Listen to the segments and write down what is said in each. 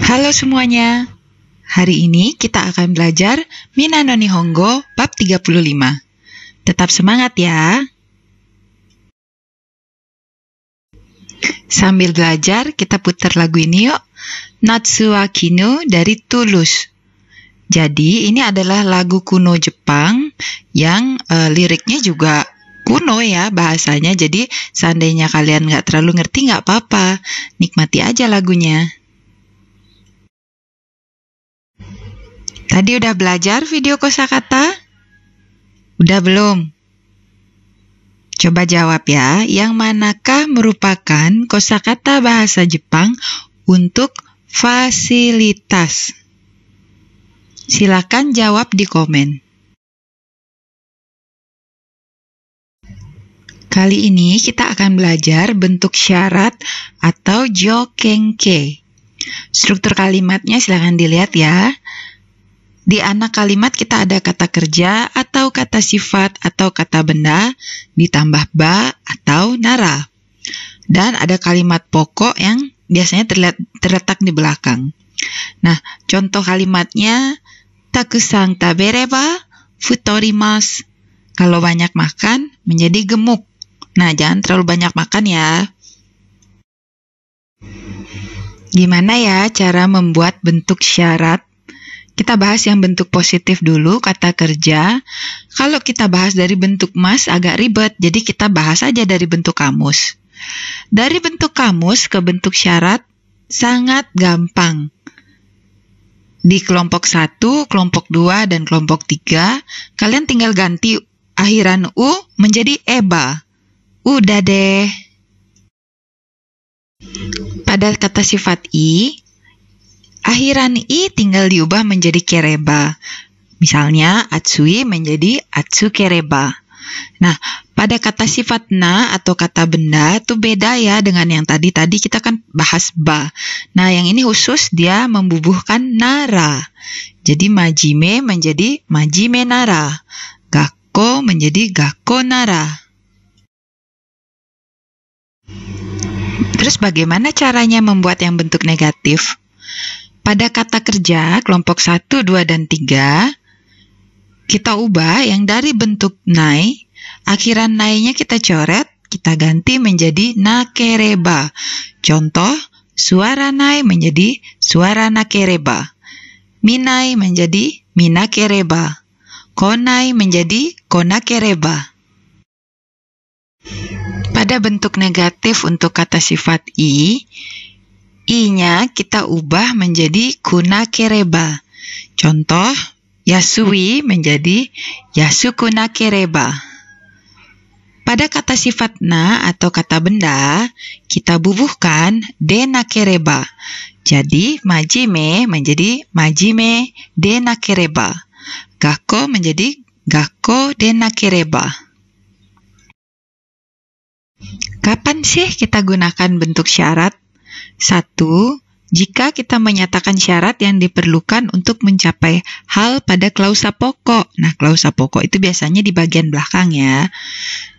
Halo semuanya. Hari ini kita akan belajar Mina no Nihongo bab 35. Tetap semangat ya. Sambil belajar, kita putar lagu ini yuk. Natsu wa Kinu dari Tulus. Jadi, ini adalah lagu kuno Jepang yang liriknya juga kuno ya bahasanya. Jadi, seandainya kalian nggak terlalu ngerti, nggak apa-apa. Nikmati aja lagunya. Tadi udah belajar video kosakata? Udah belum? Coba jawab ya, yang manakah merupakan kosakata bahasa Jepang untuk fasilitas? Silakan jawab di komen. Kali ini kita akan belajar bentuk syarat atau jokenke. Struktur kalimatnya silakan dilihat ya. Di anak kalimat kita ada kata kerja atau kata sifat atau kata benda ditambah ba atau nara. Dan ada kalimat pokok yang biasanya terletak di belakang. Nah, contoh kalimatnya takusan tabereba futorimasu. Kalau banyak makan menjadi gemuk. Nah, jangan terlalu banyak makan ya. Gimana ya cara membuat bentuk syarat? Kita bahas yang bentuk positif dulu, kata kerja. Kalau kita bahas dari bentuk mas agak ribet, jadi kita bahas aja dari bentuk kamus. Dari bentuk kamus ke bentuk syarat sangat gampang. Di kelompok 1, kelompok 2, dan kelompok 3, kalian tinggal ganti akhiran u menjadi eba. Udah deh. Pada kata sifat i, akhiran i tinggal diubah menjadi kereba. Misalnya, atsui menjadi atsukereba. Nah, pada kata sifat na atau kata benda itu beda ya dengan yang tadi. Tadi kita kan bahas ba. Nah, yang ini khusus dia membubuhkan nara. Jadi majime menjadi majime nara. Gakko menjadi gakko nara. Terus bagaimana caranya membuat yang bentuk negatif? Pada kata kerja, kelompok 1, 2, dan 3, kita ubah yang dari bentuk nai, akhiran nainya kita coret, kita ganti menjadi nakereba. Contoh, suara nai menjadi suara nakereba. Minai menjadi minakereba. Konai menjadi konakereba. Pada bentuk negatif untuk kata sifat i, i-nya kita ubah menjadi kunakereba. Contoh, yasui menjadi yasukunakereba. Pada kata sifat na atau kata benda, kita bubuhkan denakereba. Jadi, majime menjadi majime denakereba. Gakko menjadi gakko denakereba. Kapan sih kita gunakan bentuk syarat? 1. Jika kita menyatakan syarat yang diperlukan untuk mencapai hal pada klausa pokok. Nah, klausa pokok itu biasanya di bagian belakang ya.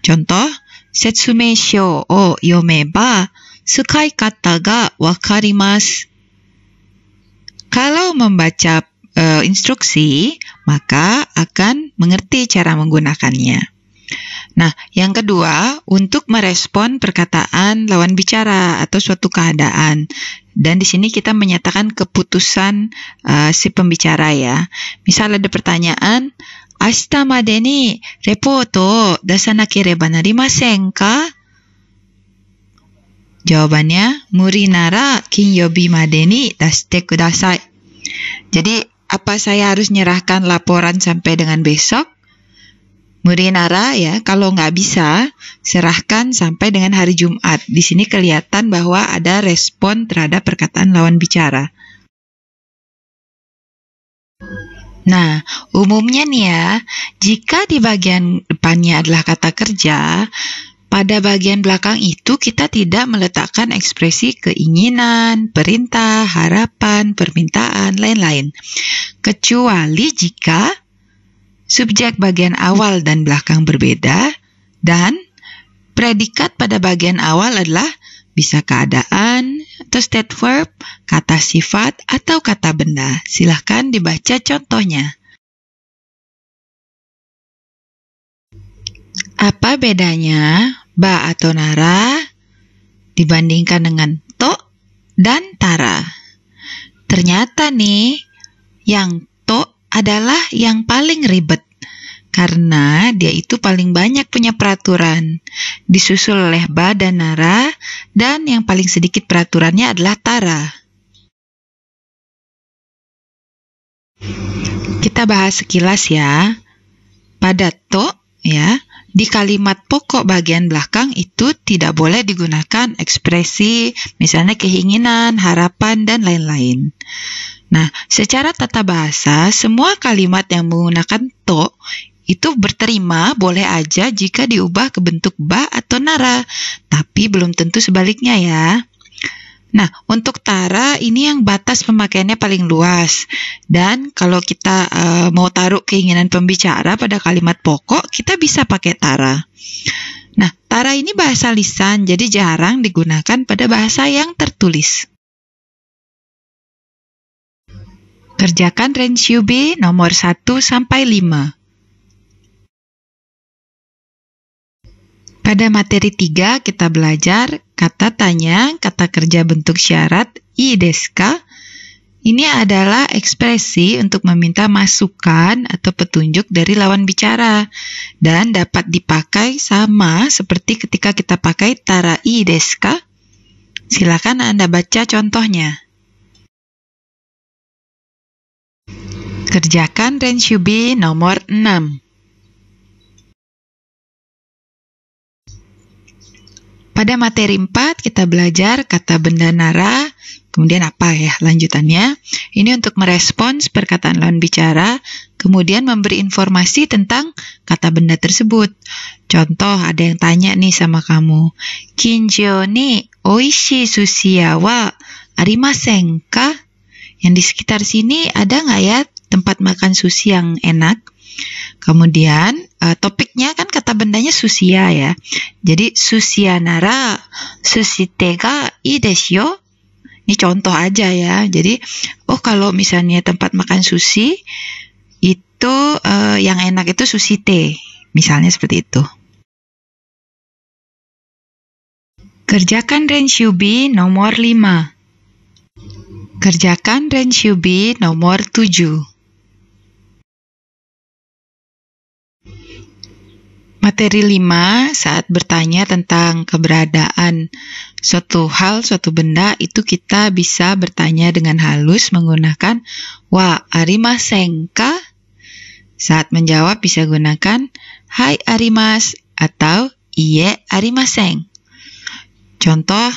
Contoh, setsumeisho o yomeba sukaikata ga wakarimasu. Kalau membaca instruksi, maka akan mengerti cara menggunakannya. Nah, yang kedua, untuk merespon perkataan lawan bicara atau suatu keadaan. Dan di sini kita menyatakan keputusan si pembicara ya. Misal ada pertanyaan, "Ashita made ni reporto dasanakereba narimasen ka?" Jawabannya, "Muri nara kinyobi made ni dashite kudasai." Jadi, apa saya harus nyerahkan laporan sampai dengan besok? Murinara ya, kalau nggak bisa, serahkan sampai dengan hari Jumat. Di sini kelihatan bahwa ada respon terhadap perkataan lawan bicara. Nah, umumnya nih ya, jika di bagian depannya adalah kata kerja, pada bagian belakang itu kita tidak meletakkan ekspresi keinginan, perintah, harapan, permintaan, lain-lain. Kecuali jika subjek bagian awal dan belakang berbeda, dan predikat pada bagian awal adalah bisa keadaan, atau state verb, kata sifat, atau kata benda. Silahkan dibaca contohnya. Apa bedanya ba atau nara dibandingkan dengan to dan tara? Ternyata nih, yang to adalah yang paling ribet karena dia itu paling banyak punya peraturan, disusul oleh ba dan nara, dan yang paling sedikit peraturannya adalah tara. Kita bahas sekilas ya. Pada to, ya, di kalimat pokok bagian belakang itu tidak boleh digunakan ekspresi, misalnya keinginan, harapan, dan lain-lain. Nah, secara tata bahasa, semua kalimat yang menggunakan to itu berterima boleh aja jika diubah ke bentuk ba atau nara, tapi belum tentu sebaliknya ya. Nah, untuk tara ini yang batas pemakaiannya paling luas. Dan kalau kita mau taruh keinginan pembicara pada kalimat pokok, kita bisa pakai tara. Nah, tara ini bahasa lisan, jadi jarang digunakan pada bahasa yang tertulis. Kerjakan Renshu B nomor 1 sampai 5. Pada materi 3 kita belajar kata tanya, kata kerja bentuk syarat, ii desu ka? Ini adalah ekspresi untuk meminta masukan atau petunjuk dari lawan bicara dan dapat dipakai sama seperti ketika kita pakai tara ii desu ka? Silakan Anda baca contohnya. Kerjakan Renshu B nomor 6. Pada materi 4 kita belajar kata benda nara, kemudian apa ya lanjutannya? Ini untuk merespons perkataan lawan bicara, kemudian memberi informasi tentang kata benda tersebut. Contoh, ada yang tanya nih sama kamu, Kinjo ni oishii sushi ya wa arimasen ka? Yang di sekitar sini ada nggak ya tempat makan sushi yang enak? Kemudian topiknya kan kata bendanya sushia ya. Jadi sushia nara sushite ga ii desu yo. Ini contoh aja ya. Jadi kalau misalnya tempat makan sushi itu yang enak itu sushite. Misalnya seperti itu. Kerjakan Renshu B nomor 5. Kerjakan Renshu B nomor 7. Materi 5, saat bertanya tentang keberadaan suatu hal, suatu benda, itu kita bisa bertanya dengan halus menggunakan wa arimasen ka? Saat menjawab bisa gunakan hai arimasu atau iie arimasen. Contoh,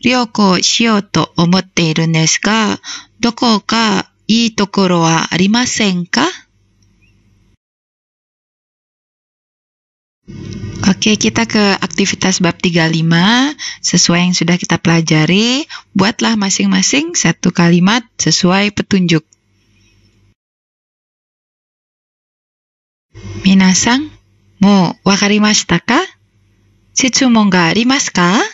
ryoko shiyou to omotte iru desu ga, doko ka ii tokoro wa arimasen ka? Oke, kita ke aktivitas bab 35. Sesuai yang sudah kita pelajari, buatlah masing-masing satu kalimat sesuai petunjuk. Minasan, mou wakarimashita ka? Shitsumon ga arimasu ka?